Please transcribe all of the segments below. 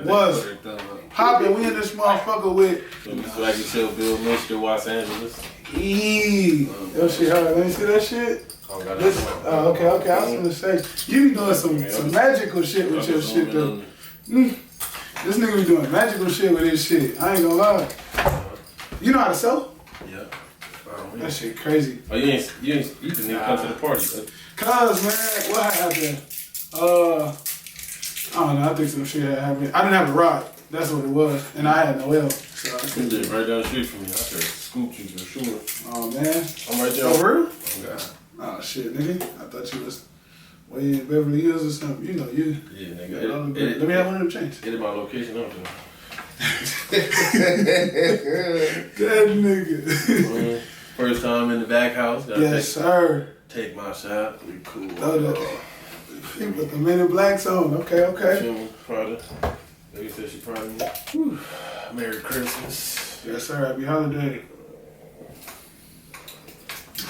Was poppin', we in this motherfucker with Swaggy Show, Bill Mr. Watts Angeles. Yo shit hard, let me see that shit. Okay, I was gonna say, you be doing some magical shit with your shit though. This nigga be doing magical shit with his shit. I ain't gonna lie. You know how to sew? Yeah. That shit crazy. Oh, you didn't even come to the party. Cause man, what happened? I don't know, I think some shit had happened. I didn't have a rod, that's what it was. And I had no L. So I You live right down the street from me. I could scoop you for sure. Oh man. I'm right there. For real? Oh God. Oh shit, nigga. I thought you was way in Beverly Hills or something. You know, you. Yeah, nigga. Let me have one of them chains. Edit my location up there. That nigga. First time in the back house. Yes, sir. Take my shot. We cool. He put the Men in Blacks on. Okay. Feel me? Proud of. Lady said she proud of me. Whew. Merry Christmas. Yes, sir. Happy holiday.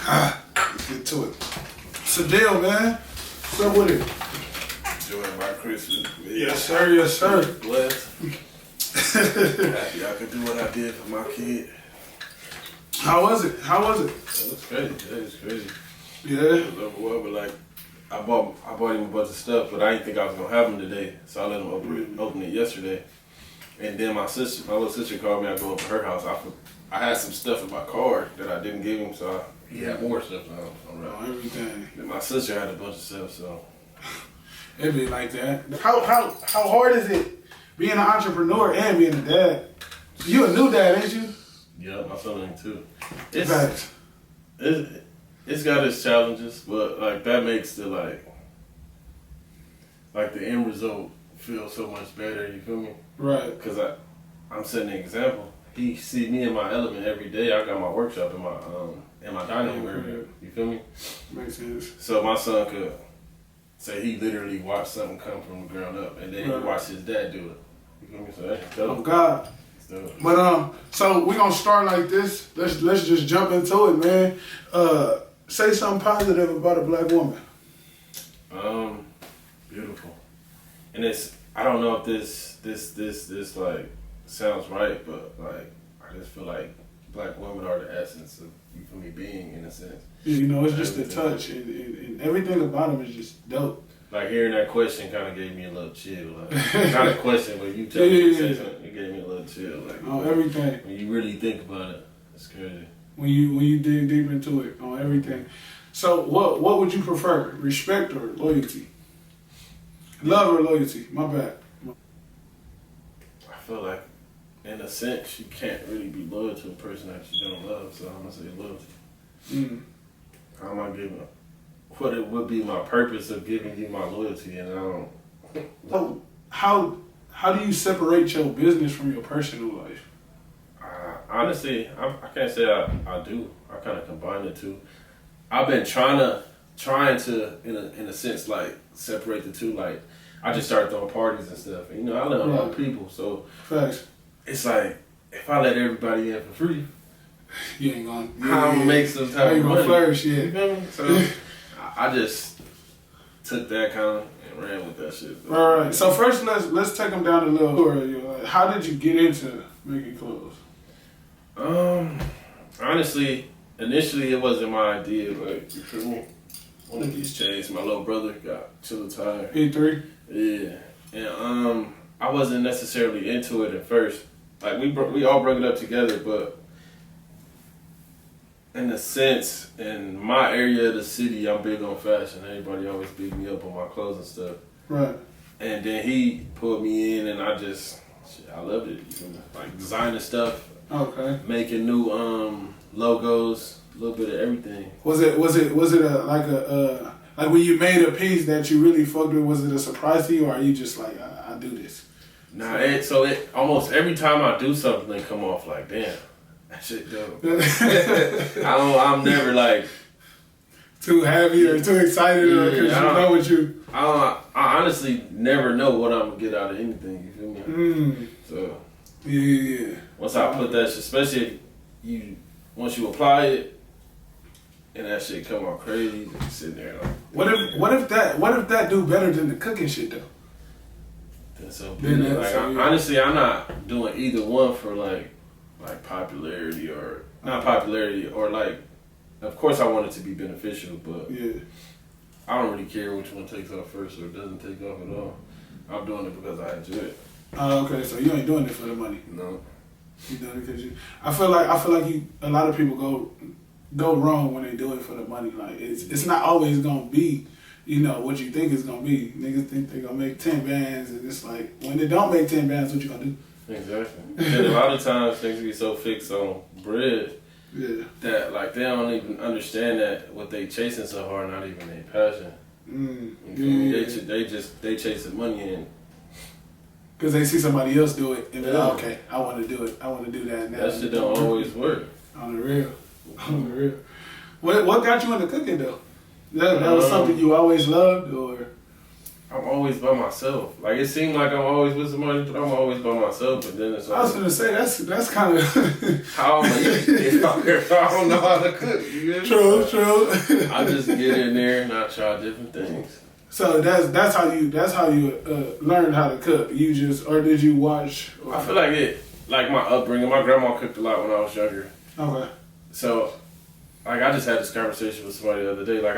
Let's get to it. It's a deal, man. What's up with it? Enjoying my Christmas. Yes, sir. Yes, sir. Blessed. Happy I could do what I did for my kid. How was it? That was crazy. That was crazy. Yeah. It was overwhelming, but like I bought him a bunch of stuff, but I didn't think I was gonna have them today, so I let him open it yesterday. And then my little sister called me. I go up to her house. I had some stuff in my car that I didn't give him, so he had more stuff on Everything. Then my sister had a bunch of stuff, so It be like that. How hard is it being an entrepreneur and being a dad? You a new dad, ain't you? yeah, my son ain't too. It's got its challenges, but like that makes the like the end result feel so much better. You feel me? Right. Because I'm setting an example. He see me in my element every day. I got my workshop in my dining room area. You feel me? Makes sense. So my son could say he literally watched something come from the ground up, and then he watched his dad do it. You feel me? So that's dope. Oh God. But so we gonna start like this. Let's just jump into it, man. Say something positive about a black woman. Beautiful. And I don't know if this like sounds right, but like I just feel like black women are the essence of, you feel me, being in a sense. You know, it's just a touch, and everything about them is just dope. Like hearing that question kind of gave me a little chill. Like, not a question, but you tell me something, it gave me a little chill. Like on everything. When you really think about it, it's crazy. When you dig deep into it, on everything. So what would you prefer, respect or loyalty? Love or loyalty? My bad. I feel like, in a sense, you can't really be loyal to a person that you don't love. So I'm gonna say loyalty. How am I giving? What it would be my purpose of giving you my loyalty, and I don't. So how do you separate your business from your personal life? Honestly, I can't say I do. I kind of combine the two. I've been trying to in a sense like separate the two. Like I just started throwing parties and stuff. And, you know, I love a lot of people, so facts. It's like if I let everybody in for free, you ain't gonna. I'm gonna make some type of money. Flourish, yeah. You feel me? So I just took that kind of and ran with that shit. All right. So first, let's take them down a little story. Like, how did you get into making clothes? Honestly, initially it wasn't my idea. Like, you feel me? One of these chains, my little brother got Chilla Tire. E3. Yeah, and I wasn't necessarily into it at first. Like we all broke it up together, but in a sense, in my area of the city, I'm big on fashion. Everybody always beat me up on my clothes and stuff. Right. And then he pulled me in, and I loved it. You know, like designing stuff. Okay. Making new logos, a little bit of everything. Was it like when you made a piece that you really fucked with? Was it a surprise to you, or are you just like I do this? Nah, it almost every time I do something, they come off like, damn, that shit dope. I'm never like too happy or too excited, or because you know what you. I honestly never know what I'm gonna get out of anything. You feel me? So yeah. Once I put that shit, especially once you apply it, and that shit come out crazy, you just sit there like. What if that do better than the cooking shit though? And so, honestly, I'm not doing either one for like popularity or not popularity or like. Of course, I want it to be beneficial, but I don't really care which one takes off first or doesn't take off at all. I'm doing it because I enjoy it. Oh, okay. So you ain't doing it for the money. No. You doing it because you. I feel like a lot of people go wrong when they do it for the money. Like it's not always gonna be, what you think it's gonna be. Niggas think they gonna make 10 bands, and it's like when they don't make 10 bands, what you gonna do? Exactly. And a lot of times things be so fixed on bread that like they don't even understand that what they chasing so hard, not even their passion. They chase the money in. Because they see somebody else do it, and they're like, okay, I want to do it. I want to do that now. That shit don't always work. On the real. What got you into cooking, though? That was something you always loved, or? I'm always by myself. Like, it seemed like I'm always with somebody, but I'm always by myself. But then it's like... I was going to say, that's kind of... how I'm going to eat if I don't know how to cook. True. I just get in there and I try different things. So that's how you learned how to cook. You just, or did you watch? I feel like my upbringing. My grandma cooked a lot when I was younger. Okay. So, like, I just had this conversation with somebody the other day. Like,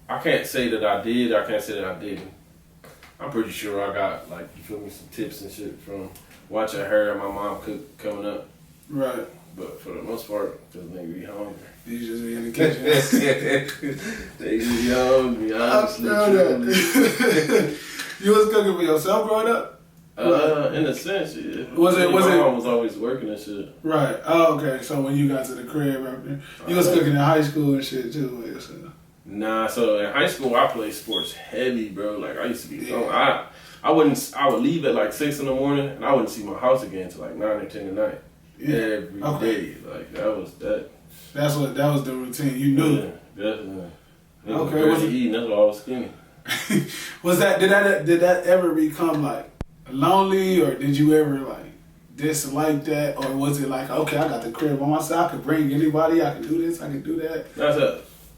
I can't say that I did. I can't say that I didn't. I'm pretty sure I got, like, you feel me, some tips and shit from watching her and my mom cook coming up. Right. But for the most part, because nigga be hungry. You just be in the kitchen. They be hungry, honestly. You was cooking for yourself growing up? In a sense, yeah. My mom was always working and shit. Right. Oh, okay. So when you got to the crib, you was cooking in high school and shit too, by yourself. Nah, so in high school I played sports heavy, bro. Like I used to be I would leave at like 6 in the morning and I wouldn't see my house again until like 9 or 10 at night. Every day. Like that was the routine. You knew. Yeah, definitely. Okay. Was eating, that's why I was skinny. Did that ever become like lonely, or did you ever like dislike that, or was it like, okay, I got the crib on my side, I could bring anybody, I can do this, I can do that?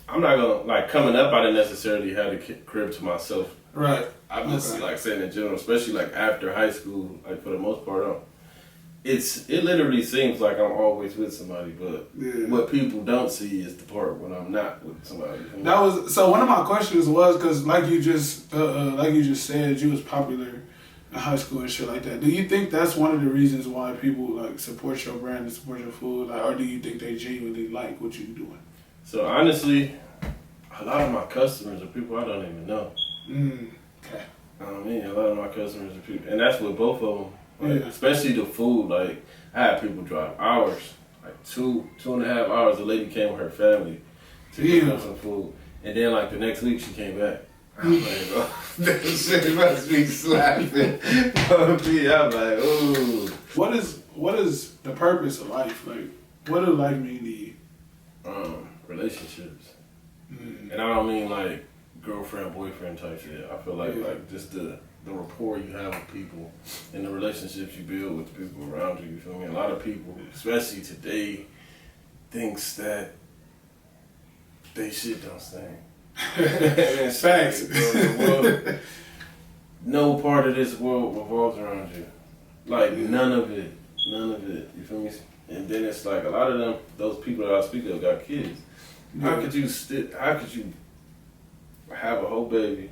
I'm not gonna, like, coming up, I didn't necessarily have a crib to myself. Right. I'm just like saying in general, especially like after high school, like for the most part, it literally seems like I'm always with somebody, but what people don't see is the part when I'm not with somebody. That was so. One of my questions was because, like you just said, you was popular in high school and shit like that. Do you think that's one of the reasons why people like support your brand and support your food, like, or do you think they genuinely like what you're doing? So honestly, a lot of my customers are people I don't even know. Okay. I mean, a lot of my customers are people, and that's with both of them. Like, especially the food. Like, I had people drive hours, like 2.5 hours. The lady came with her family to get us some food, and then like the next week she came back. I'm like, oh, that shit must be slapping. I'm like, ooh. What is the purpose of life? Like, what do life mean to you? Relationships, and I don't mean like girlfriend, boyfriend type shit. I feel like just the rapport you have with people and the relationships you build with the people around you. You feel me? A lot of people, especially today, thinks that they shit don't stink. Facts. No part of this world revolves around you. Like none of it. You feel me? And then it's like a lot of them, those people that I speak of, got kids. How could you have a whole baby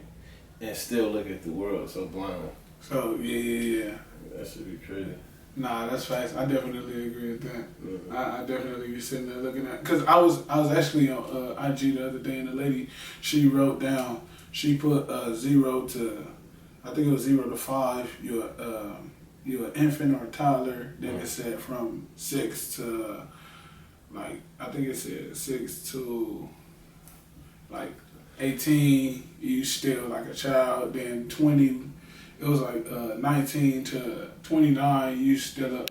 and still look at the world so blind? So yeah. That should be crazy. Nah, that's facts. I definitely agree with that. Mm-hmm. I definitely be sitting there looking at, cause I was actually on IG the other day, and the lady, she wrote down, she put 0 to, I think it was 0 to 5. You're an infant or a toddler. Then it said from 6 to, like, I think it said 6 to like 18, you still like a child. Then 20, it was like 19 to 29, you still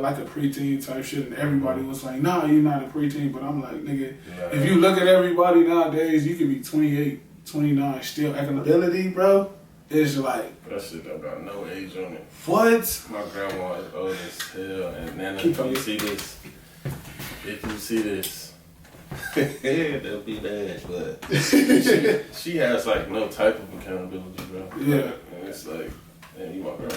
like a preteen type shit. And everybody was like, nah, you're not a preteen. But I'm like, nigga, if you look at everybody nowadays, you could be 28, 29, still acting ability, bro. It's like, that shit don't got no age on it. What? My grandma is old as hell, and Nana, if you see this, Yeah, that'll be bad, but she has like no type of accountability, bro. Yeah. And it's like, man, you my girl.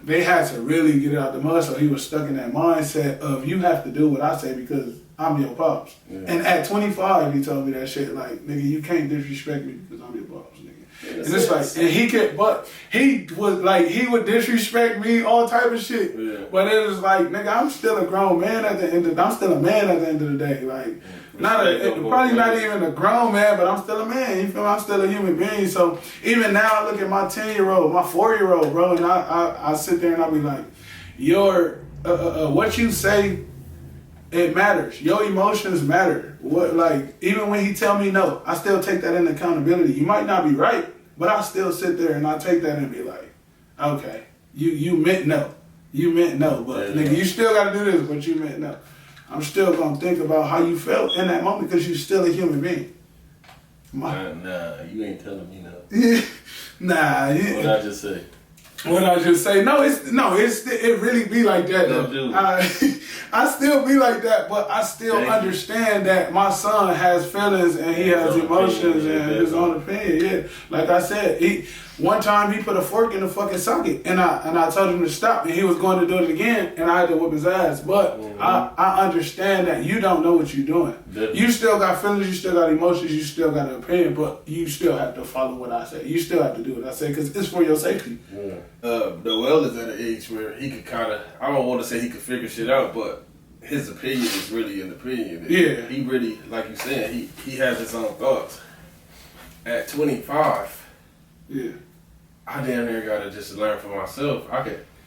They had to really get it out the mud, so he was stuck in that mindset of you have to do what I say because I'm your pops. Yeah. And at 25, he told me that shit like, nigga, you can't disrespect me because I'm your pops, nigga. Yeah, and it's like, and he could, but he was like, he would disrespect me, all type of shit. Yeah. But it was like, nigga, I'm still a grown man at the end of, I'm still a man at the end of the day. Like, probably not even a grown man, but I'm still a man. You feel me? I'm still a human being. So even now, I look at my 10-year-old, my 4-year-old, bro, and I sit there and I be like, what you say, it matters. Your emotions matter. What, like, even when he tell me no, I still take that into accountability. You might not be right, but I still sit there and I take that and be like, okay, you meant no. You meant no, but nigga, you still got to do this, but you meant no. I'm still going to think about how you felt in that moment because you're still a human being. Nah, you ain't telling me no. Nah. What I just say? What I just say? No, it really be like that though. I still be like that, but I still understand that my son has feelings and he has emotions and his own opinion. Yeah, like I said, one time he put a fork in the fucking socket and I told him to stop and he was going to do it again and I had to whip his ass. But I understand that you don't know what you're doing. Definitely. You still got feelings, you still got emotions, you still got an opinion, but you still have to follow what I say. You still have to do what I say because it's for your safety. Yeah. Noel is at an age where he could kind of, I don't want to say he could figure shit out, but his opinion is really an opinion. Yeah. He really, like you said, he has his own thoughts. At 25, yeah, I damn near gotta just learn for myself.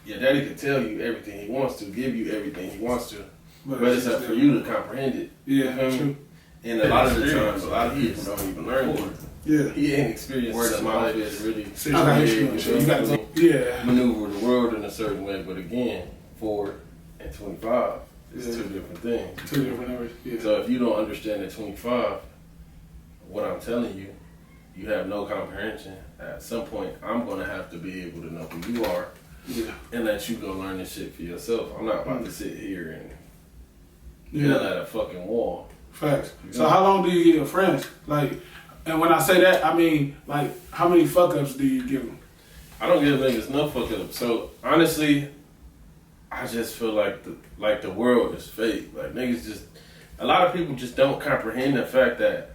Your daddy could tell you everything he wants to, give you everything he wants to, but it's up for you to comprehend it. Yeah, true. And a lot of the times, a lot of people don't even learn it. Yeah. He ain't experienced something like this really. You got to maneuver the world in a certain way, but again, 4 and 25 is two different things. Two different numbers. Yeah. So if you don't understand at 25, what I'm telling you, you have no comprehension. At some point, I'm gonna have to be able to know who you are, and let you go learn this shit for yourself. I'm not about to sit here and yell at a fucking wall. Facts. So how long do you give your friends? Like, and when I say that, I mean, like, how many fuck ups do you give them? I don't give niggas no fuck ups. So honestly, I just feel like the world is fake. Like niggas just, a lot of people just don't comprehend the fact that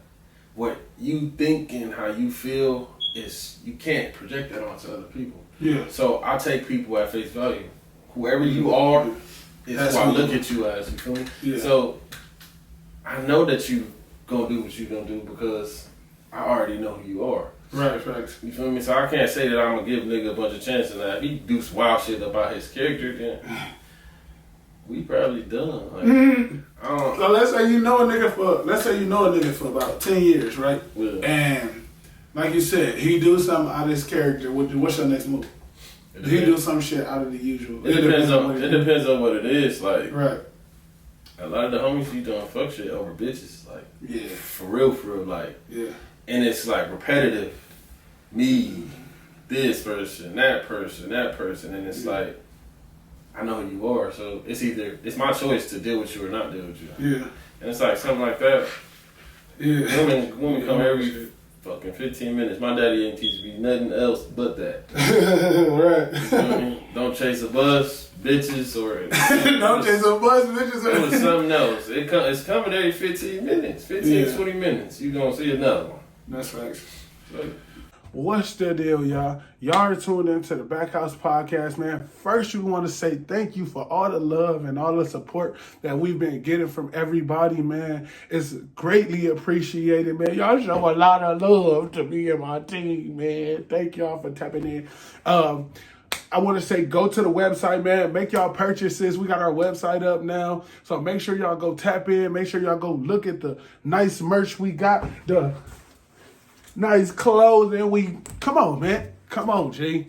what you think and how you feel is, you can't project that onto other people. Yeah. So I take people at face value. Whoever you are is who I look at you as. You feel me? Yeah. So I know that you gonna do what you gonna do because I already know who you are. Right, facts. You feel me? So I can't say that I'm gonna give nigga a bunch of chances. Now if he do some wild shit about his character, then we probably done. Like, so let's say you know a nigga for about 10 years, right? Yeah. And like you said, he do something out of his character. What's your next move? He do some shit out of the usual. It depends on what it is. Like, right. A lot of the homies be doing fuck shit over bitches. Like, for real, like, and it's like repetitive. Me, this person, that person, and it's like, I know who you are, so it's my choice to deal with you or not deal with you. Yeah. And it's like something like that. Yeah. Women come every fucking 15 minutes. My daddy ain't teach me nothing else but that. Right. You know what I mean? Don't chase a bus, bitches, or don't chase a bus, bitches, or it was something else. It's coming every 15 minutes, 20 minutes. You gonna see another one. That's facts. What's the deal, y'all? Y'all are tuned into the DaBackHouse podcast, man. First, we want to say thank you for all the love and all the support that we've been getting from everybody, man. It's greatly appreciated, man. Y'all show a lot of love to me and my team, man. Thank y'all for tapping in. I want to say go to the website, man. Make y'all purchases. We got our website up now. So make sure y'all go tap in. Make sure y'all go look at the nice merch we got. The nice clothes, and come on, man. Come on, G.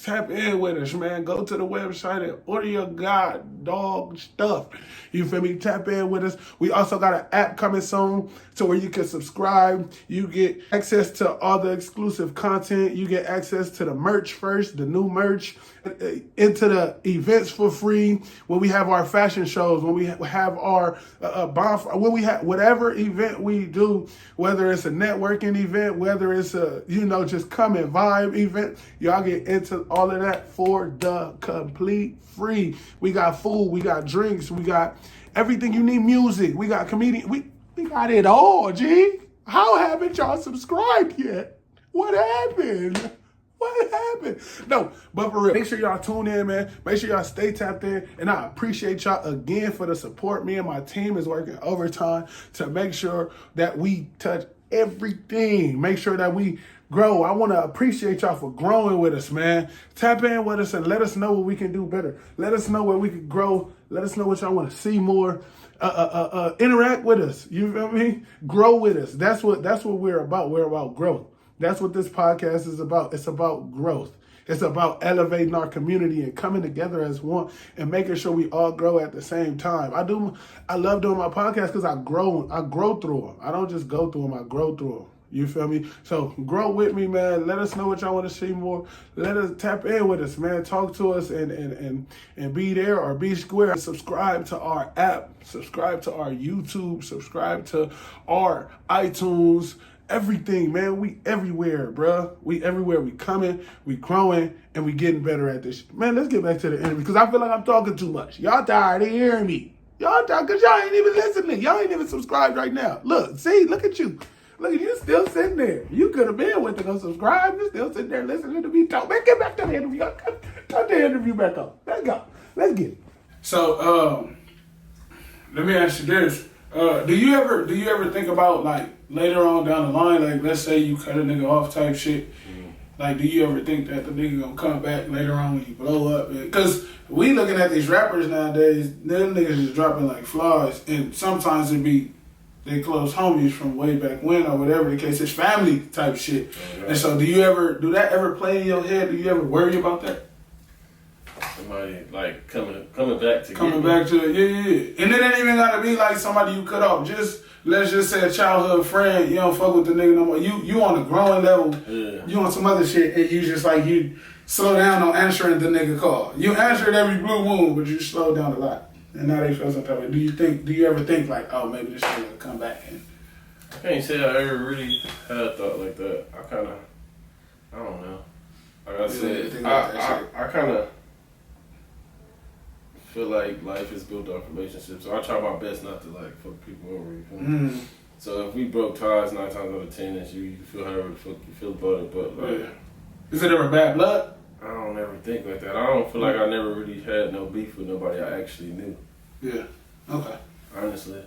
Tap in with us, man. Go to the website and order your god dog stuff. You feel me? Tap in with us. We also got an app coming soon to where you can subscribe. You get access to all the exclusive content. You get access to the merch first, the new merch, into the events for free. When we have our fashion shows, when we have our bonfire, when we have whatever event we do, whether it's a networking event, whether it's a, just come and vibe event, y'all get into all of that for the complete free. We got food, we got drinks, we got everything you need, music, we got comedian, we got it all, G. How haven't y'all subscribed yet? What happened? What happened? No, but for real, make sure y'all tune in, man. Make sure y'all stay tapped in. And I appreciate y'all again for the support. Me and my team is working overtime to make sure that we touch everything. Make sure that we grow. I want to appreciate y'all for growing with us, man. Tap in with us and let us know what we can do better. Let us know where we can grow. Let us know what y'all want to see more. Interact with us. You feel me? Grow with us. That's what we're about. We're about growth. That's what this podcast is about. It's about growth. It's about elevating our community and coming together as one and making sure we all grow at the same time. I love doing my podcast because I grow through them. I don't just go through them, I grow through them. You feel me? So grow with me, man. Let us know what y'all want to see more. Let us tap in with us, man. Talk to us and be there or be square. Subscribe to our app. Subscribe to our YouTube. Subscribe to our iTunes. Everything, man. We everywhere, bruh. We everywhere. We coming, we growing, and we getting better at this. Man, let's get back to the interview because I feel like I'm talking too much. Y'all tired of hearing me. Y'all tired because y'all ain't even listening. Y'all ain't even subscribed right now. Look at you. Look at you still sitting there. You could have been with to subscribe. You still sitting there listening to me talk. Man, get back to the interview. Cut the interview back up. Let's go. Let's get it. So, let me ask you this. Do you ever think about, like, later on down the line, like, let's say you cut a nigga off type shit, like, do you ever think that the nigga gonna come back later on when you blow up? Because we looking at these rappers nowadays, them niggas is dropping like flies, and sometimes it be they close homies from way back when or whatever the case, it's family type shit. Right. And so do that ever play in your head? Do you ever worry about that? Somebody like coming back to coming back to it, yeah. And it ain't even gotta be like somebody you cut off. Just let's just say a childhood friend. You don't fuck with the nigga no more. You on a growing level. Yeah. You on some other shit, and you just like you slow down on answering the nigga call. You answer it every blue moon, but you slow down a lot. And now they feel some type of. Do you ever think like, oh, maybe this nigga will come back and? I can't say I ever really had a thought like that. I don't know. Like I said, I kind of feel like life is built off relationships, so I try my best not to like fuck people over. You feel me? Mm. So if we broke ties 9 times out of 10, then you feel however the fuck you feel about it. But like, is it ever bad blood? I don't ever think like that. I don't feel like I never really had no beef with nobody I actually knew. Yeah. Okay. Honestly.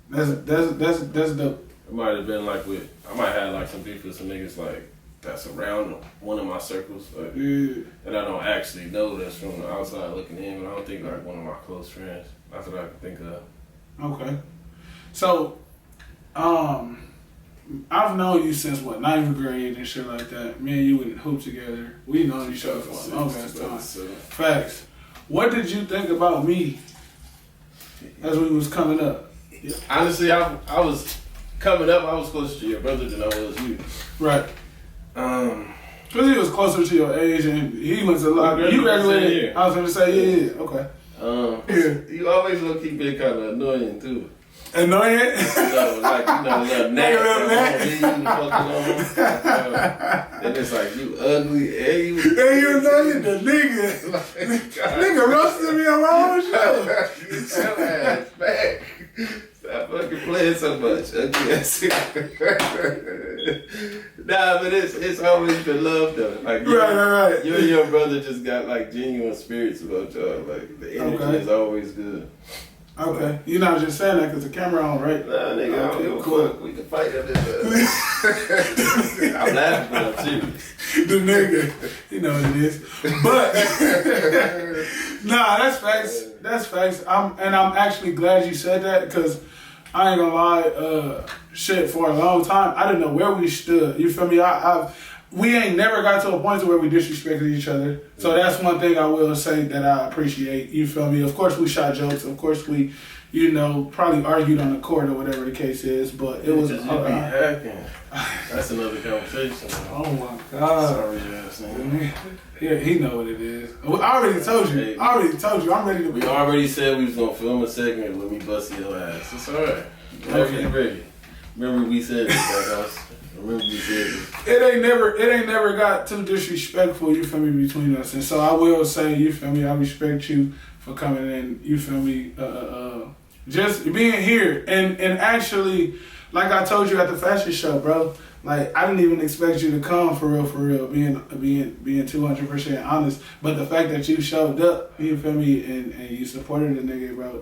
That's dope. It might have been like I might have like some beef with some niggas like that's around one of my circles, like, and I don't actually know that's from the outside looking in, but I don't think like one of my close friends. That's what I can think of. Okay. So, I've known you since what, 9th grade and shit like that. Me and you would hoop together. We known each other for a long time. Facts. What did you think about me as we was coming up? Yeah. Honestly, I was coming up. I was closer to your brother than I was you. Right. Because he was closer to your age and he went to you graduated. I was going to say, yeah. Okay. You always low key been kind of annoying too. Annoying? Little neck. And it's like, you ugly, and you annoying the nigga. Nigga roasted me on my own show. You tell ass back. Stop fucking playing so much. Nah, but it's always been love though. Like right. You and your brother just got like genuine spirits about y'all. Like the energy is always good. Okay, you're not just saying that because the camera on, right? Nah, nigga, I don't give a fuck. We can fight at this. I'm laughing, but I'm serious. The nigga, you know what it is. But nah, that's facts. That's facts. I'm actually glad you said that because I ain't gonna lie. Shit, for a long time, I didn't know where we stood. You feel me? we ain't never got to a point to where we disrespected each other. So that's one thing I will say that I appreciate. You feel me? Of course we shot jokes. Of course we, you know, probably argued on the court or whatever the case is. But it was. Just be hacking. That's another conversation. Oh my God. Sorry, ass nigga. Yeah, he know what it is. I already told you. I'm ready to. We already said we was gonna film a segment. Let me bust your ass. It's alright. Whenever you ready. Remember we said this, DaBackHouse. Remember we said this. It ain't never got too disrespectful, you feel me, between us. And so I will say, you feel me, I respect you for coming in, you feel me, just being here. And actually, like I told you at the fashion show, bro, like I didn't even expect you to come for real, being 200% honest. But the fact that you showed up, you feel me, and you supported the nigga, bro,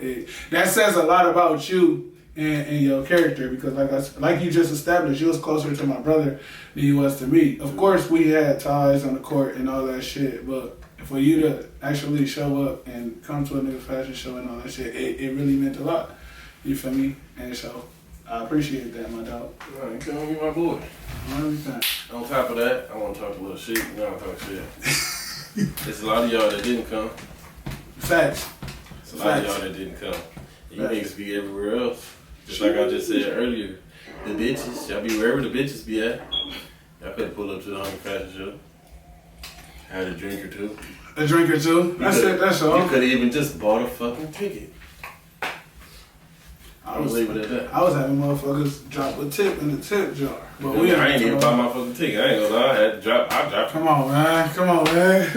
that says a lot about you. And your character, because like you just established, you was closer to my brother than you was to me. Of course, we had ties on the court and all that shit, but for you to actually show up and come to a nigga fashion show and all that shit, it really meant a lot. You feel me? And so I appreciate that, my dog. All right, come on, be my boy. On top of that, I want to talk a little shit. You know I talk shit. There's a lot of y'all that didn't come. Facts. There's a lot of y'all that didn't come. You niggas be everywhere else. Just like I just said earlier, the bitches, y'all be wherever the bitches be at. Y'all could pull up to the Hungry Fashion Show. Had a drink or two. A drink or two? That's all. You could have even just bought a fucking ticket. I was leaving it at that. I was having motherfuckers drop a tip in the tip jar. But I ain't even buy my fucking ticket. I ain't gonna lie. I had to drop. I dropped. Come on, man.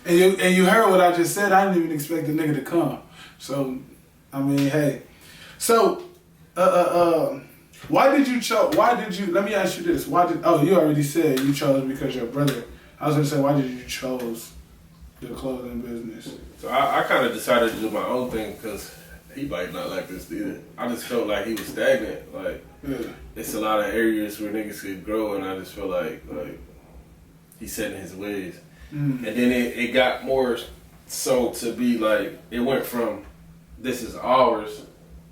and you heard what I just said. I didn't even expect the nigga to come. So, I mean, hey. So, why did you, let me ask you this. You already said you chose because your brother. I was going to say, why did you chose the clothing business? So I kind of decided to do my own thing because he might not like this either. I just felt like he was stagnant. Like, it's a lot of areas where niggas could grow, and I just feel like he's set in his ways. And then it got more so to be like, it went from this is ours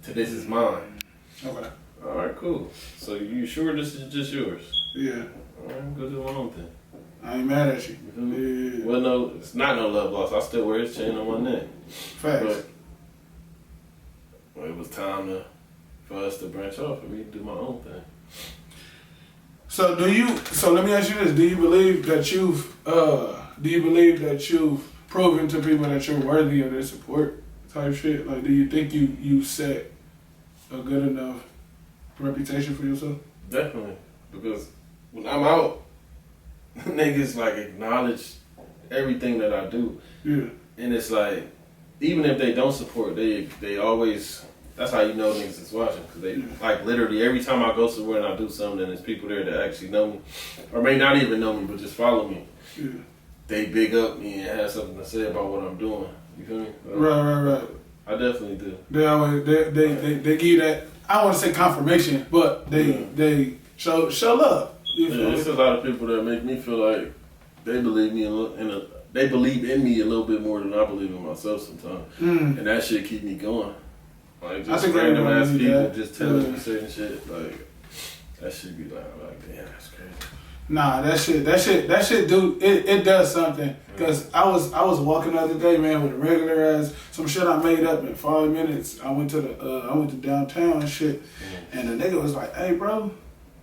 to this is mine. Okay. All right, cool. So you sure this is just yours? Yeah. All right, I'm gonna do my own thing. I ain't mad at you. Yeah. Well, no, it's not no love loss. I still wear his chain on my neck. Facts. But it was time for us to branch off and me do my own thing. So let me ask you this: do you believe that you've proven to people that you're worthy of their support? Type shit. Like, do you think you set a good enough reputation for yourself? Definitely, because when I'm out, niggas like acknowledge everything that I do. Yeah. And it's like, even if they don't support, they always. That's how you know niggas is watching, because they like literally every time I go somewhere and I do something, and there's people there that actually know me, or may not even know me, but just follow me. Yeah. They big up me and have something to say about what I'm doing. You feel me? Right. I definitely do. They give you that, I don't want to say confirmation, but they show love. There's a lot of people that make me feel like they believe me they believe in me a little bit more than I believe in myself sometimes. And that shit keep me going. Like just random ass people just telling me certain shit. Like that shit be like damn, that's crazy. Nah, that shit do it does something. Cause I was walking the other day, man, with a regular ass some shit I made up in 5 minutes. I went to downtown and shit, and the nigga was like, "Hey, bro,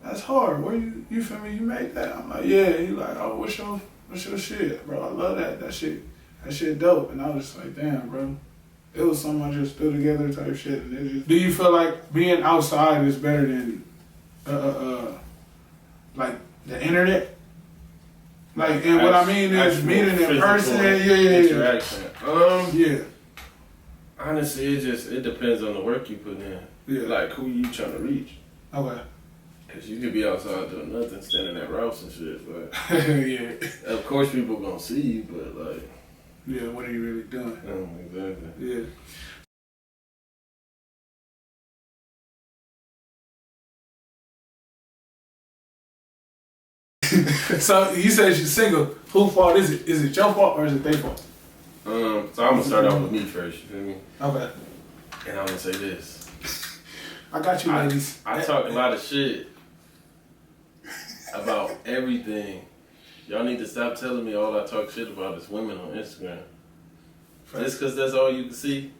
that's hard. Where you feel me? You made that?" I'm like, "Yeah." He like, "Oh, what's your shit, bro? I love that. That shit dope." And I was just like, "Damn, bro." It was something I just threw together type shit. And do you feel like being outside is better than like the internet? Like, and what I mean is meeting in person. Interaction. Yeah. Honestly, it depends on the work you put in. Yeah. Like who you trying to reach. Okay. Cause you could be outside doing nothing, standing at Rouse and shit, but yeah. Of course people gonna see you, but like. Yeah, what are you really doing? Exactly. Yeah. So you said you're single. Whose fault is it? Is it your fault or is it their fault? So I'm gonna start off with me first. You feel me? Okay. And I'm gonna say this. I got you, ladies. I talk a lot of shit. about everything. Y'all need to stop telling me all I talk shit about is women on Instagram. Just because that's all you can see,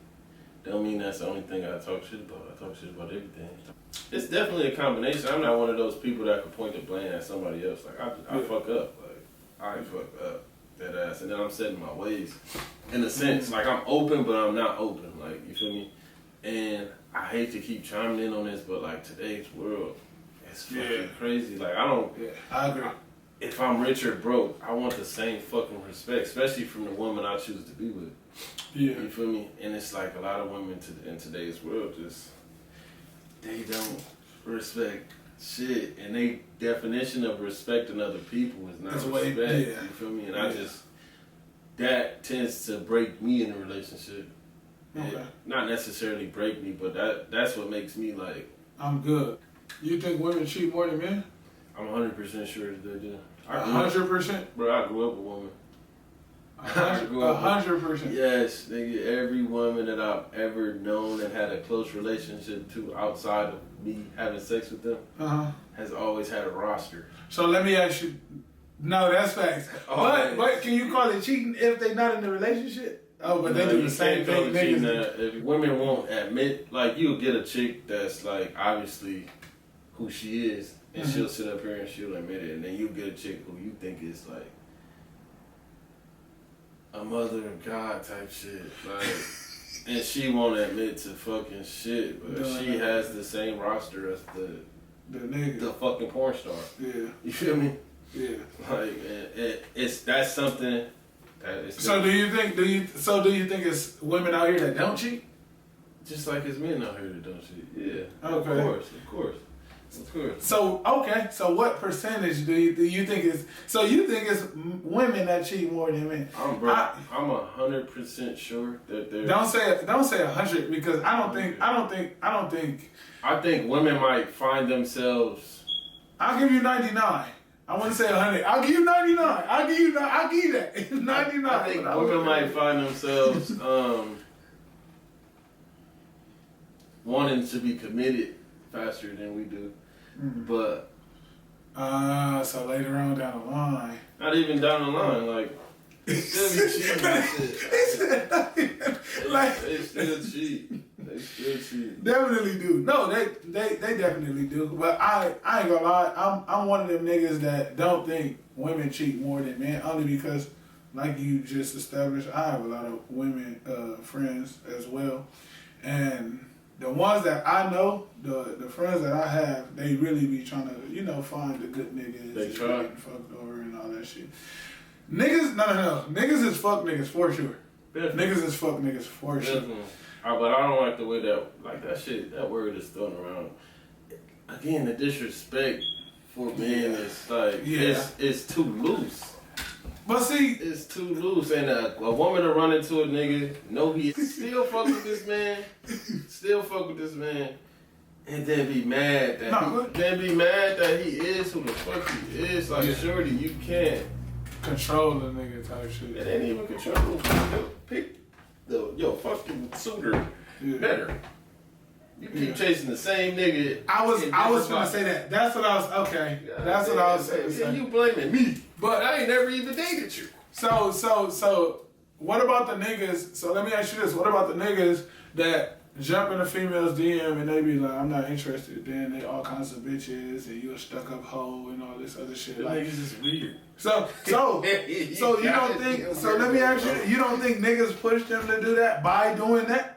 don't mean that's the only thing I talk shit about. I talk shit about everything. It's definitely a combination. I'm not one of those people that can point the blame at somebody else. Like, I fuck up. Like, I fuck up. That ass. And then I'm setting my ways. In a sense, like, I'm open, but I'm not open. Like, you feel me? And I hate to keep chiming in on this, but, like, today's world, it's fucking crazy. Like, I agree. If I'm rich or broke, I want the same fucking respect, especially from the woman I choose to be with. Yeah. You feel me? And it's like a lot of women in today's world just, they don't respect shit. And they definition of respecting other people is not respect. You feel me? And I just, that tends to break me in a relationship. Okay. Not necessarily break me, but that's what makes me like, I'm good. You think women cheat more than men? I'm 100% sure that they do. 100%? Bro, I grew up with a woman. 100%. Yes, nigga. Every woman that I've ever known and had a close relationship to outside of me having sex with them has always had a roster. So let me ask you. No, that's facts. But can you call it cheating if they're not in a relationship? Oh, but they do the same thing. If women won't admit, like, you'll get a chick that's like obviously who she is, and she'll sit up here and she'll admit it, and then you'll get a chick who you think is like a mother of God type shit, like, and she won't admit to fucking shit, but she has the same roster as the nigga, the fucking porn star. Yeah, you feel me? Yeah, like that's something that is. So do you think it's women out here that don't cheat? Just like it's men out here that don't cheat. Yeah, okay, of course. So okay, so what percentage do you think is? So you think it's women that cheat more than men? I'm 100% sure that they're. Don't say 100 because I think women might find themselves. I'll give you 99. I wouldn't say 100. I'll give you 99. I'll give you that. It's 99. I think women might find themselves wanting to be committed faster than we do, but so later on down the line, not even down the line, like they still be cheating and shit. They still cheat. They still cheat. Definitely do. No, they definitely do. But I ain't gonna lie. I'm one of them niggas that don't think women cheat more than men, only because, like you just established, I have a lot of women friends as well, and the ones that I know, the friends that I have, they really be trying to, find the good niggas. They try. Getting fucked over and all that shit. Niggas, no. Niggas is fuck niggas for sure. Definitely. Niggas is fuck niggas for sure. But I don't like the way that shit, that word is thrown around. Again, the disrespect for men is like, it's too loose. But see, it's too loose, and a woman to run into a nigga, know he still fuck with this man, and then be mad that he is who the fuck he is. Like, shorty, you can't control the nigga type shit. It ain't even control. Pick your fucking suitor better. You keep chasing the same nigga. I was gonna say that. That's what I was. Okay, that's what I was saying. Yeah, you blaming me, but I ain't never even dated you. So, what about the niggas? So let me ask you this: what about the niggas that jump in a female's DM and they be like, "I'm not interested." Then they all kinds of bitches and you a stuck up hoe and all this other shit. The like, niggas is weird. So you don't think? So let me ask you: you don't think niggas push them to do that by doing that?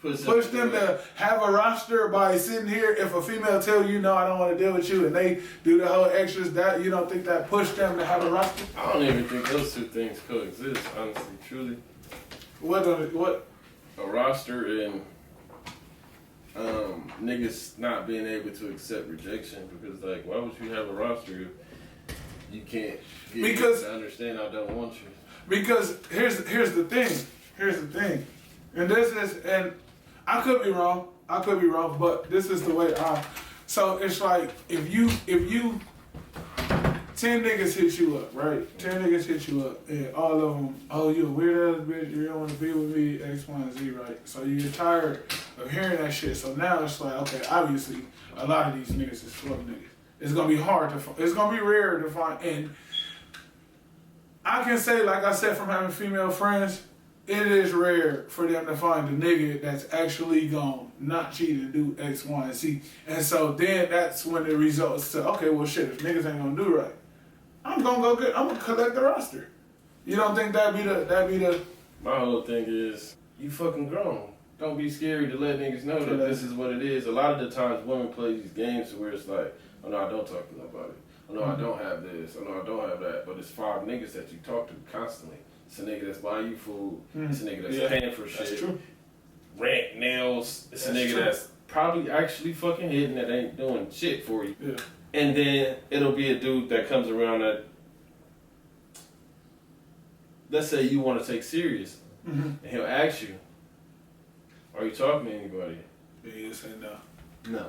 Push them to have a roster by sitting here. If a female tell you, no, I don't want to deal with you, and they do the whole extras, that you don't think that push them to have a roster? I don't even think those two things coexist, honestly, truly. What? A roster and niggas not being able to accept rejection, because like, why would you have a roster if you can't get to understand I don't want you? Because here's the thing, and this is, and I could be wrong, but this is the way so it's like, if you 10 niggas hit you up, right? 10 niggas hit you up, and all of them, oh, you a weird ass bitch, you don't want to be with me, X, Y, and Z, right? So you get tired of hearing that shit. So now it's like, okay, obviously, a lot of these niggas is fuck niggas. It's gonna be hard to find. It's gonna be rare to find. And I can say, like I said, from having female friends, it is rare for them to find a nigga that's actually gonna not cheat and do X, Y, and Z. And so then that's when it results to, okay, well shit, if niggas ain't gonna do right, I'm gonna collect the roster. You don't think that'd be the My whole thing is, you fucking grown. Don't be scared to let niggas know that this is what it is. A lot of the times women play these games where it's like, oh no, I don't talk to nobody. Oh no, I don't have this. Oh no, I don't have that. But it's 5 niggas that you talk to constantly. It's a nigga that's buying you food. It's a nigga that's paying for shit. That's true. Rent, nails. It's a nigga that's probably actually fucking hitting that ain't doing shit for you. Yeah. And then it'll be a dude that comes around that, let's say you want to take serious, and he'll ask you, are you talking to anybody? Yeah, you say no. No.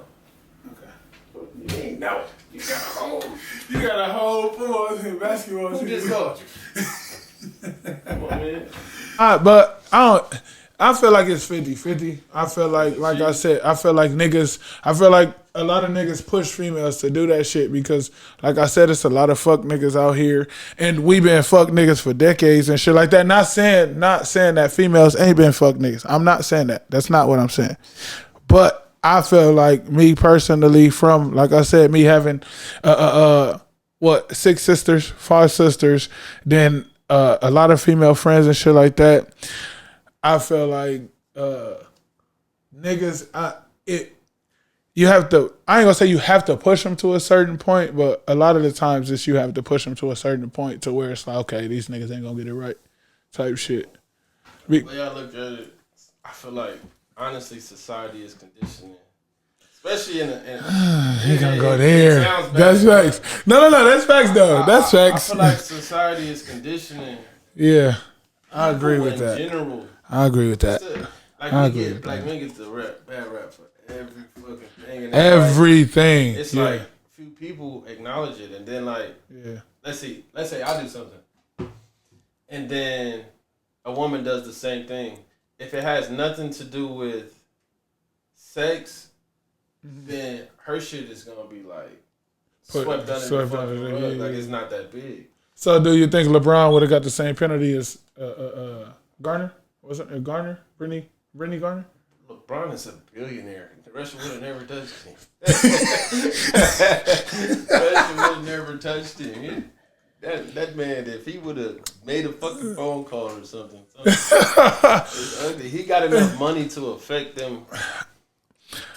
Okay. You ain't no. You got a whole. You got a whole pool in basketball. Who just called you? Come on, man. But I feel like it's 50-50. I feel like I said, I feel like a lot of niggas push females to do that shit because, like I said, it's a lot of fuck niggas out here, and we been fuck niggas for decades and shit like that. Not saying that females ain't been fuck niggas. I'm not saying that. That's not what I'm saying. But I feel like me personally, from, like I said, me having 6 sisters, 5 sisters, then a lot of female friends and shit like that. I feel like niggas, you have to, I ain't gonna say you have to push them to a certain point, but a lot of the times it's you have to push them to a certain point to where it's like, okay, these niggas ain't gonna get it right type shit. The way I look at it, I feel like, honestly, society is conditioning. Especially in you gonna go there. That's facts. No, that's facts though. That's facts. I feel like society is conditioning. Yeah, I agree with that. In general. I agree with that. Like we get the bad rap for every fucking thing. And everything. It's like few people acknowledge it, and then like, let's say I do something, and then a woman does the same thing. If it has nothing to do with sex, then her shit is gonna be like swept under the fucking rug. Like it's not that big. So do you think LeBron would have got the same penalty as Garner? Wasn't it Garner? Brittany Garner? LeBron is a billionaire. The Russia would have never touched him. Russia would have never touched him. That man, if he would have made a fucking phone call or something, it's ugly. He got enough money to affect them.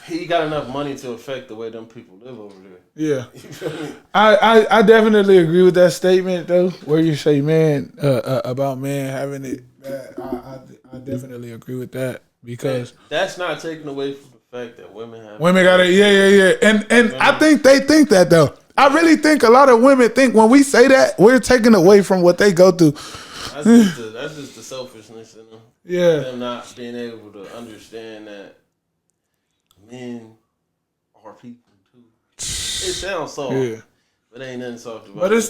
He got enough money to affect the way them people live over there. Yeah. You feel me? I definitely agree with that statement though, where you say man about man having it bad. I definitely agree with that because that's not taking away from the fact that women got it. Yeah. And I think they think that though. I really think a lot of women think when we say that we're taking away from what they go through. That's just the selfishness in them. Yeah. Them not being able to understand that men are people too. It sounds soft, but ain't nothing soft about it. But it's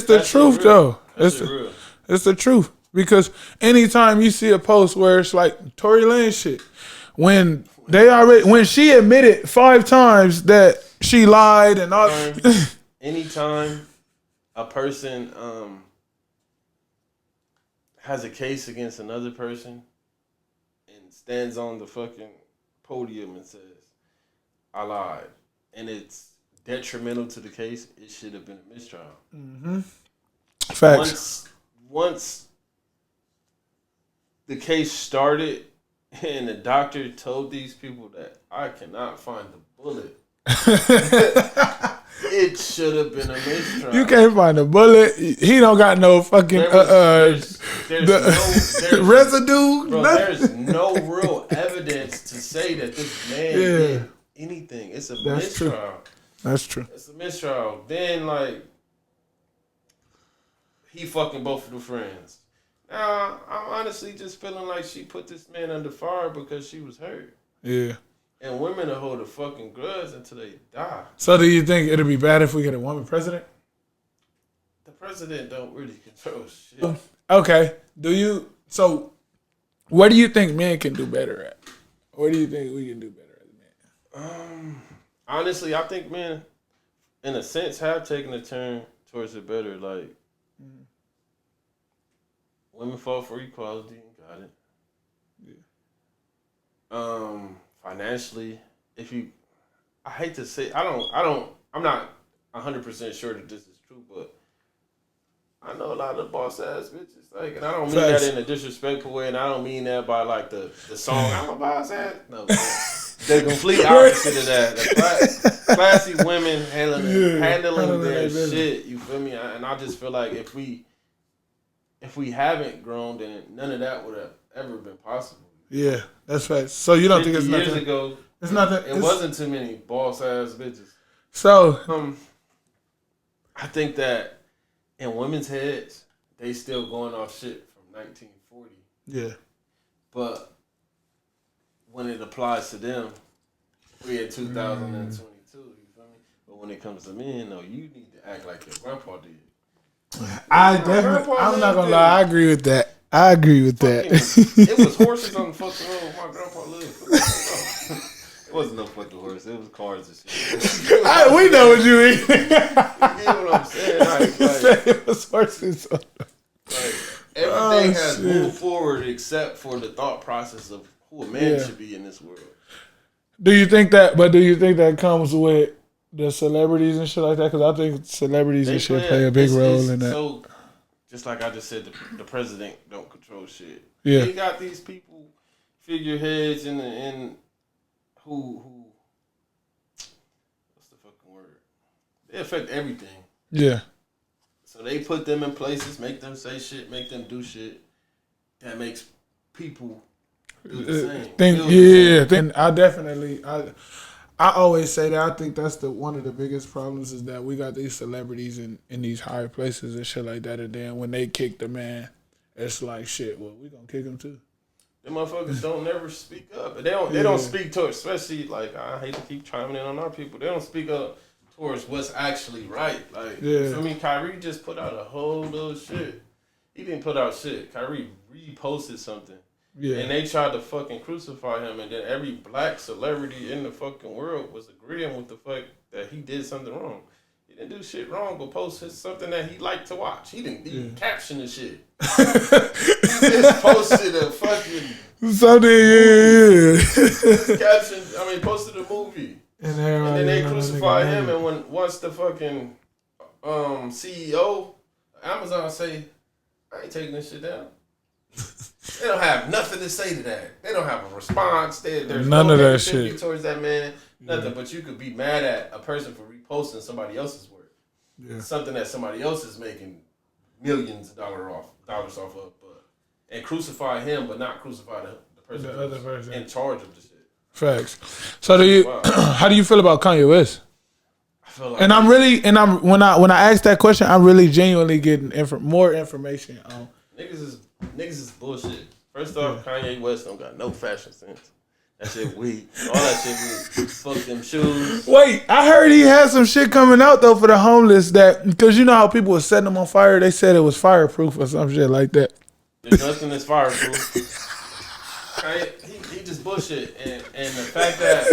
the truth though. It's the truth. Because anytime you see a post where it's like Tory Lane shit, when she admitted 5 times that she lied and all. Anytime a person has a case against another person and stands on the fucking podium and says, I lied, and it's detrimental to the case, it should have been a mistrial. Mm-hmm. Facts. Once the case started and the doctor told these people that I cannot find the bullet, it should have been a mistrial. You can't find a bullet. He don't got no fucking there's residue. Bro, there's no real evidence to say that this man did anything. It's a mistrial. True. That's true. It's a mistrial. Then like he fucking both of the friends. Now I'm honestly just feeling like she put this man under fire because she was hurt. Yeah. And women will hold a fucking grudge until they die. So do you think it'll be bad if we get a woman president? The president don't really control shit. Okay. So what do you think men can do better at? What do you think we can do better as men? Honestly, I think men in a sense, have taken a turn towards it better. Like, women fought for equality and got it. Yeah. Financially, I hate to say, I'm not 100% sure that this is true, but I know a lot of boss ass bitches. Like, and I don't mean that in a disrespectful way, and I don't mean that by like the song I'm a boss ass. No, the complete opposite of that. The classy women handling their shit. You feel me? And I just feel like if we haven't grown, then none of that would have ever been possible. Yeah, that's right. So you don't think it's nothing? Years ago, it's nothing. It wasn't too many boss ass bitches. So I think that in women's heads, they still going off shit from 1940. Yeah. But when it applies to them, we in 2022. You feel me? But when it comes to men, no, you need to act like your grandpa did. I'm not gonna lie. I agree with that. It was horses on the fucking road. My grandpa lived. It wasn't no fucking horse. It was cars and shit. We know what you mean. You get what I'm saying? Like, it was horses. Everything has moved forward except for the thought process of who a man should be in this world. Do you think that comes with the celebrities and shit like that? Because I think celebrities and shit play a big role in that. So, just like I just said, the president don't control shit. Yeah. He got these people, figureheads in who what's the fucking word? They affect everything. Yeah. So they put them in places, make them say shit, make them do shit that makes people do the same. Then I always say that I think that's one of the biggest problems is that we got these celebrities in these high places and shit like that, and then when they kick the man, it's like shit. Well, we gonna kick him too. Them motherfuckers don't never speak up, and they don't speak towards, especially like I hate to keep chiming in on our people. They don't speak up towards what's actually right. Like, I mean, Kyrie just put out a whole little shit. He didn't put out shit. Kyrie reposted something. Yeah. And they tried to fucking crucify him, and then every black celebrity in the fucking world was agreeing with the fuck that he did something wrong. He didn't do shit wrong, but posted something that he liked to watch. He didn't even caption the shit. He just posted a fucking something, posted a movie. And then they crucified him, and once the fucking CEO Amazon say, I ain't taking this shit down. They don't have nothing to say to that. They don't have a response. There's none of that shit towards that man. Nothing. But you could be mad at a person for reposting somebody else's work. Yeah. Something that somebody else is making millions of dollars off of, and crucify him, but not crucify the person the other person in charge of the shit. Facts. So how do you feel about Kanye West? I feel like when I ask that question, I'm really genuinely getting more information on. Niggas is bullshit. First off, Kanye West don't got no fashion sense. That shit weak. All that shit weak. Fuck them shoes. Wait, I heard he had some shit coming out though for the homeless because you know how people were setting them on fire. They said it was fireproof or some shit like that. There's nothing that's fireproof. He just bullshit. And the fact that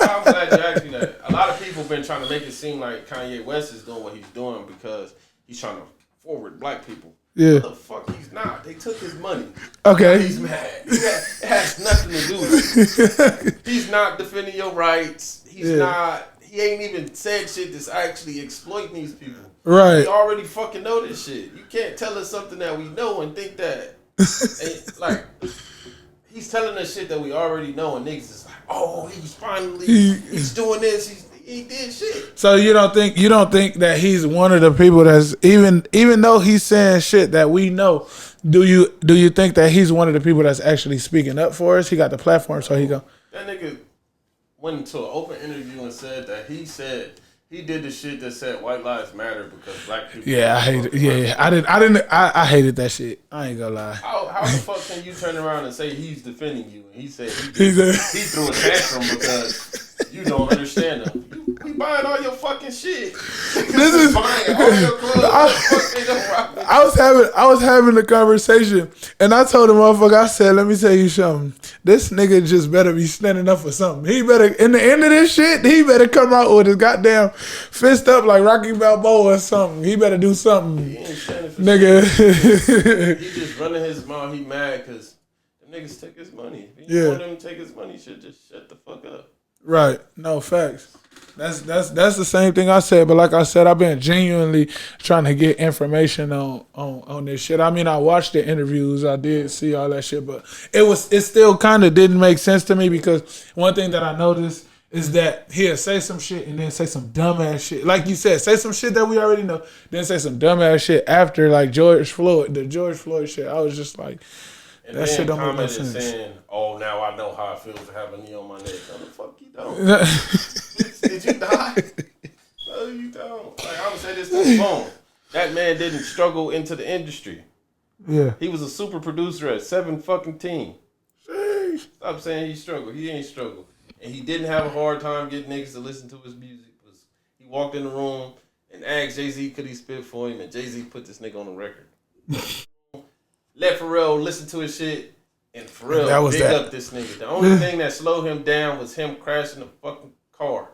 I'm glad you asked me that. A lot of people been trying to make it seem like Kanye West is doing what he's doing because he's trying to forward black people. Yeah. What the fuck he's not. They took his money. Okay. He's mad. It has nothing to do with it. He's not defending your rights. He's not. He ain't even said shit that's actually exploiting these people. Right. We already fucking know this shit. You can't tell us something that we know and think that. Like, he's telling us shit that we already know, and niggas is like, oh, he's finally, he's doing this. He did shit. So you don't think that he's one of the people that's even though he's saying shit that we know, do you think that he's one of the people that's actually speaking up for us? He got the platform, so he go. That nigga went into an open interview and said that he did the shit that said white lives matter because black people. Yeah, I hate it. Yeah, I hated that shit. I ain't gonna lie. How the fuck can you turn around and say he's defending you and he said he threw a tantrum because you don't understand him? We buying all your fucking shit. This is buying all your clothes. What the fuck they don't rock with I was having a conversation, and I told the motherfucker, I said, let me tell you something. This nigga just better be standing up for something. He better, in the end of this shit, he better come out with his goddamn fist up like Rocky Balboa or something. He better do something. He ain't standing for nigga. shit. He just running his mouth. He mad because them niggas took his money. If you want them to take his money, you should just shut the fuck up. Right. No, facts. That's the same thing I said, but like I said, I've been genuinely trying to get information on this shit. I mean, I watched the interviews, I did see all that shit, but it still kind of didn't make sense to me because one thing that I noticed is that he'll say some shit and then say some dumbass shit. Like you said, say some shit that we already know, then say some dumbass shit after, like the George Floyd shit. I was just like, and that shit don't make no sense. Saying, "Oh, now I know how it feels to have a knee on my neck." No, the fuck you don't. Did you die? No, you don't. Like I would say this to the phone. That man didn't struggle into the industry. Yeah. He was a super producer at 7 fucking Team. Sheesh. Stop saying he struggled. He ain't struggled. And he didn't have a hard time getting niggas to listen to his music. He walked in the room and asked Jay-Z could he spit for him, and Jay-Z put this nigga on the record. Let Pharrell listen to his shit, and Pharrell big up this nigga. The only thing that slowed him down was him crashing the fucking car.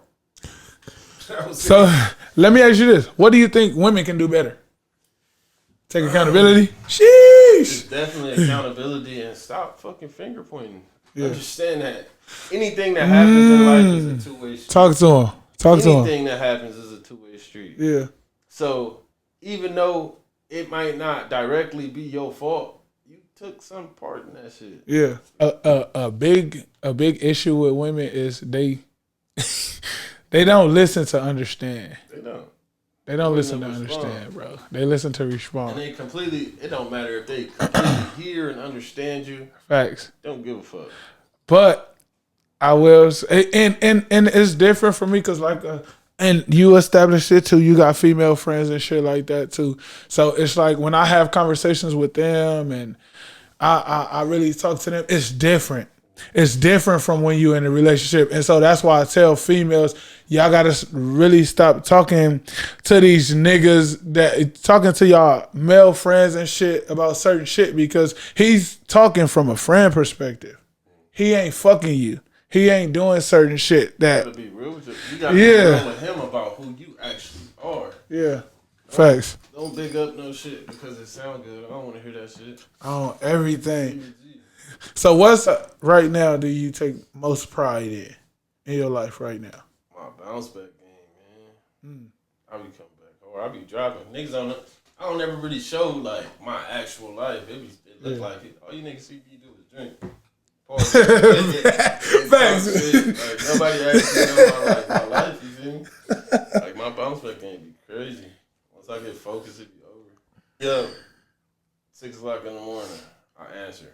So let me ask you this: what do you think women can do better? Take accountability. Sheesh. It's definitely accountability and stop fucking finger pointing. Yeah. Understand that anything that happens in life is a two-way street. Talk to him. Anything that happens is a two-way street. Yeah. So even though it might not directly be your fault, you took some part in that shit. Yeah. A big issue with women is they don't listen to understand. They don't listen to understand, bro. They listen to respond. And it don't matter if they completely hear and understand you. Facts. Don't give a fuck. But I will say, and it's different for me because and you established it too. You got female friends and shit like that too. So it's like when I have conversations with them and I really talk to them, it's different. It's different from when you're in a relationship. And so that's why I tell females, y'all gotta really stop talking to these niggas talking to y'all male friends and shit about certain shit because he's talking from a friend perspective. He ain't fucking you. He ain't doing certain shit that. You gotta be real with you. You gotta be real with him about who you actually are. Yeah. Facts. Don't big up no shit because it sound good. I don't want to hear that shit. On everything. So what's right now do you take most pride in your life right now? My bounce back game, man. I be coming back or I be dropping. Niggas I don't ever really show like my actual life. It look like it. All you niggas see me do is drink. Thanks. Like nobody actually know my life, you feel me? Like my bounce back game be crazy. Once I get focused, it be over. Yo, 6 o'clock in the morning, I answer.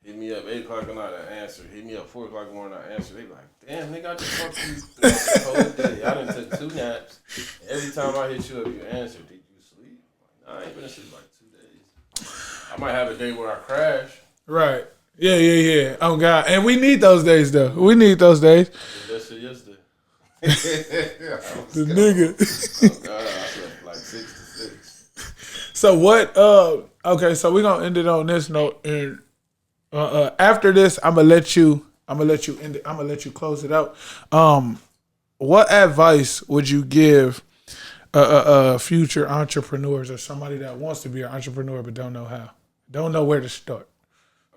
Hit me up 8 o'clock at night, I answer. Hit me up 4 o'clock in the morning, I answer. They be like, damn, nigga, I just fucked you throughout the whole day. I done took 2 naps. Every time I hit you up, you answer. Did you sleep? Like, nah, I ain't been asleep like 2 days. I might have a day where I crash. Right. Yeah. Oh, God. And we need those days, though. We need those days. I did that shit yesterday. The nigga. Oh, God, I slept like 6 to 6. So what, okay, so we're going to end it on this note. And after this, I'm gonna let you end it. I'm gonna let you close it out. What advice would you give future entrepreneurs or somebody that wants to be an entrepreneur but don't know how, don't know where to start?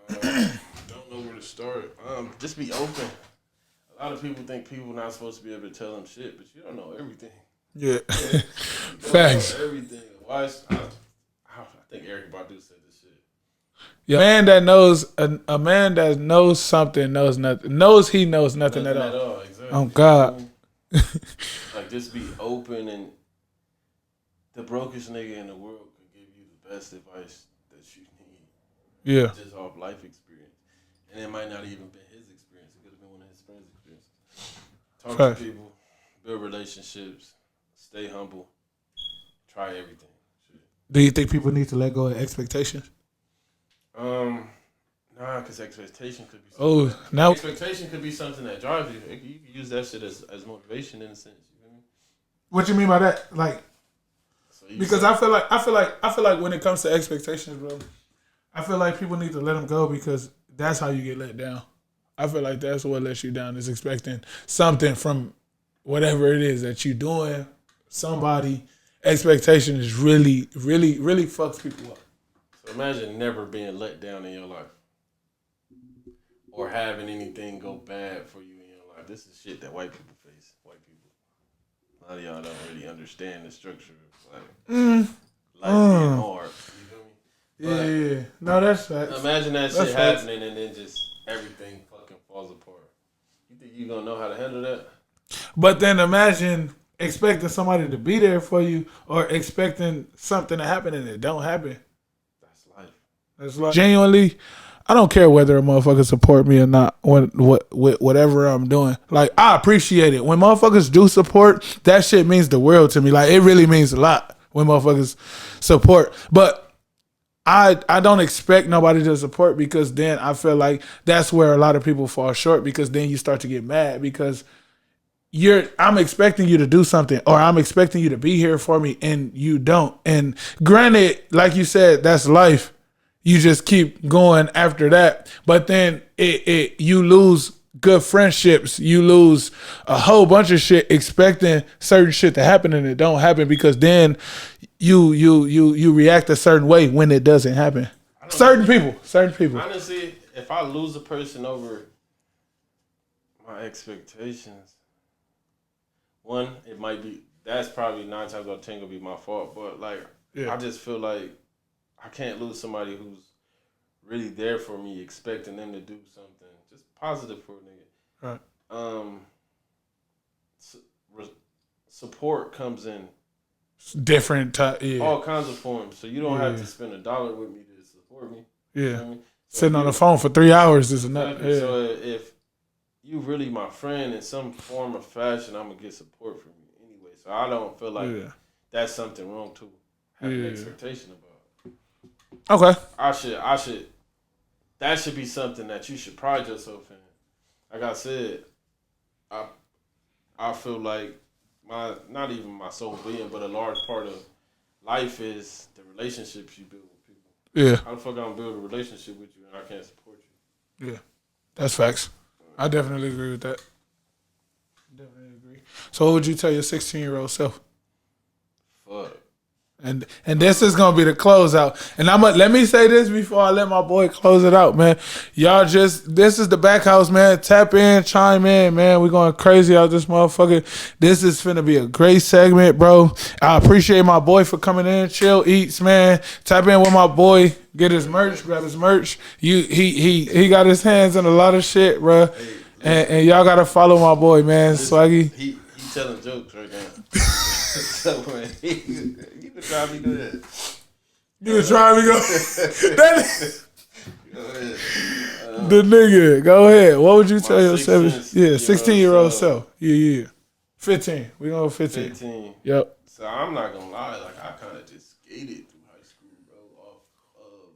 Don't know where to start. Just be open. A lot of people think people not supposed to be able to tell them shit, but you don't know everything. Yeah, Facts. Everything. Why? I think Eric Badu said this shit. Yeah, a man that knows something knows nothing. Knows he knows nothing at all. Exactly. Oh God. Like just be open, and the brokest nigga in the world could give you the best advice that you need. Yeah. Just off life experience, and it might not even been his experience. It could have been one of his friends' experiences. Talk to people, build relationships, stay humble, try everything. Shit. Do you think people need to let go of expectations? Nah, because expectation could be expectation could be something that drives you. You can use that shit as motivation in a sense. You know what I mean? What you mean by that? Like, so Because I feel like when it comes to expectations, bro, I feel like people need to let them go because that's how you get let down. I feel like that's what lets you down is expecting something from whatever it is that you're doing. Somebody expectation is really, really, really fucks people up. So imagine never being let down in your life. Or having anything go bad for you in your life. This is shit that white people face. White people. A lot of y'all don't really understand the structure of life being hard. You feel me? Yeah. No, that's facts. Imagine that shit happening and then just everything fucking falls apart. You think you gonna know how to handle that? But then imagine expecting somebody to be there for you or expecting something to happen and it don't happen. That's life. That's like genuinely, I don't care whether a motherfucker support me or not. Whatever I'm doing, like I appreciate it when motherfuckers do support. That shit means the world to me. Like it really means a lot when motherfuckers support. But I don't expect nobody to support because then I feel like that's where a lot of people fall short because then you start to get mad because I'm expecting you to do something or I'm expecting you to be here for me and you don't. And granted, like you said, that's life. You just keep going after that. But then you lose good friendships. You lose a whole bunch of shit expecting certain shit to happen and it don't happen because then you react a certain way when it doesn't happen. Certain people. Honestly, if I lose a person over my expectations, one, it might be, that's probably 9 times out of 10 gonna be my fault. But like, I just feel like I can't lose somebody who's really there for me, expecting them to do something just positive for a nigga. Right. Support comes in different all kinds of forms. So you don't have to spend $1 with me to support me. Yeah. You know what I mean? So sitting on the phone for 3 hours is enough. Exactly. Yeah. So if you really my friend in some form or fashion, I'm gonna get support from you anyway. So I don't feel like that's something wrong to have an expectation about. Okay. I should. That should be something that you should pride yourself in. Like I said, I feel like not even my sole being, but a large part of life is the relationships you build with people. Yeah. How the fuck I gonna build a relationship with you and I can't support you? Yeah. That's facts. I definitely agree with that. Definitely agree. So what would you tell your 16-year-old self? Fuck. And this is gonna be the closeout. And let me say this before I let my boy close it out, man. This is the DaBackHouse, man. Tap in, chime in, man. We going crazy out this motherfucker. This is finna be a great segment, bro. I appreciate my boy for coming in. Chill Eats, man. Tap in with my boy. Get his merch, grab his merch. He got his hands in a lot of shit, bro. And y'all gotta follow my boy, man. Swaggy. He telling jokes right now. So man, you can try me do that. You can try me go. The nigga, go ahead. What would you tell your 16-year-old self? Yeah. 15. We gonna go 15. 15. Yep. So I'm not gonna lie, like I kind of just skated through high school, bro, off of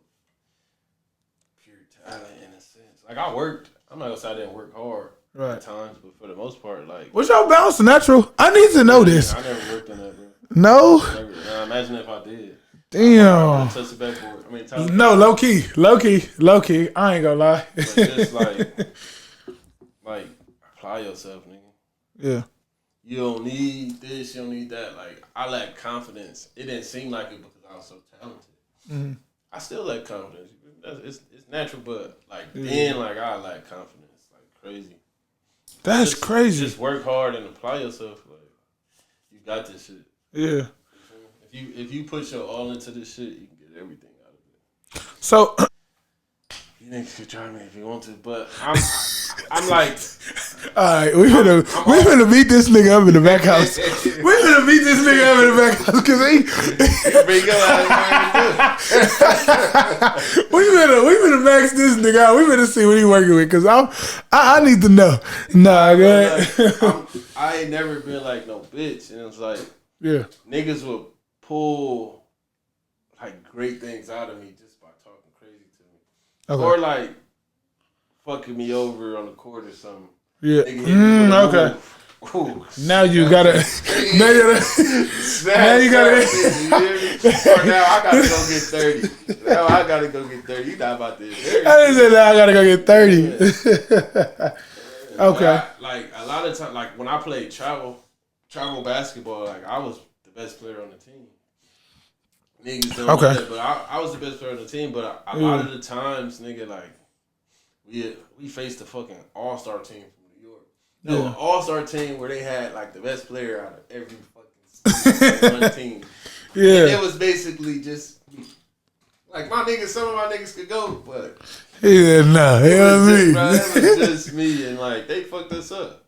pure talent in a sense. Like I worked. I'm not gonna say I didn't work hard at times, but for the most part, like. Was y'all bounce natural? I need to know this. I never worked in that, bro. No. Imagine if I did. Damn. Touch the backboard. No, low key. I ain't gonna lie. But just like apply yourself, nigga. Yeah. You don't need this. You don't need that. Like I lack confidence. It didn't seem like it because I was so talented. Mm-hmm. I still lack confidence. It's natural, but then I lack confidence like crazy. That's crazy. Just work hard and apply yourself. Like you got this shit. Yeah. If you put your all into this shit, you can get everything out of it. So you niggas can try me if you want to, but I'm like, all right, we finna meet this nigga up in the back house. We finna meet this nigga up in the back house because we finna max this nigga out. We finna see what he working with because I need to know. Nah, man. I ain't never been like no bitch, and it's like niggas will pull like great things out of me just by talking crazy to me, or like fucking me over on the court or something. Yeah. Okay. Ooh, Now you gotta. Now you gotta. Or now I gotta go get 30. Now I gotta go get 30. You not about this. I didn't say that. I gotta go get 30. Okay. Like a lot of times, like when I played travel basketball, like I was the best player on the team. Niggas don't know that, but I was the best player on the team. But a lot of the times, nigga, like we faced the fucking all-star team from New York. No, an all-star team where they had like the best player out of every fucking one team. Yeah. And it was basically just like my niggas. Some of my niggas could go, but Yeah, nah. You know what I mean? Bro, it was just me, and like they fucked us up.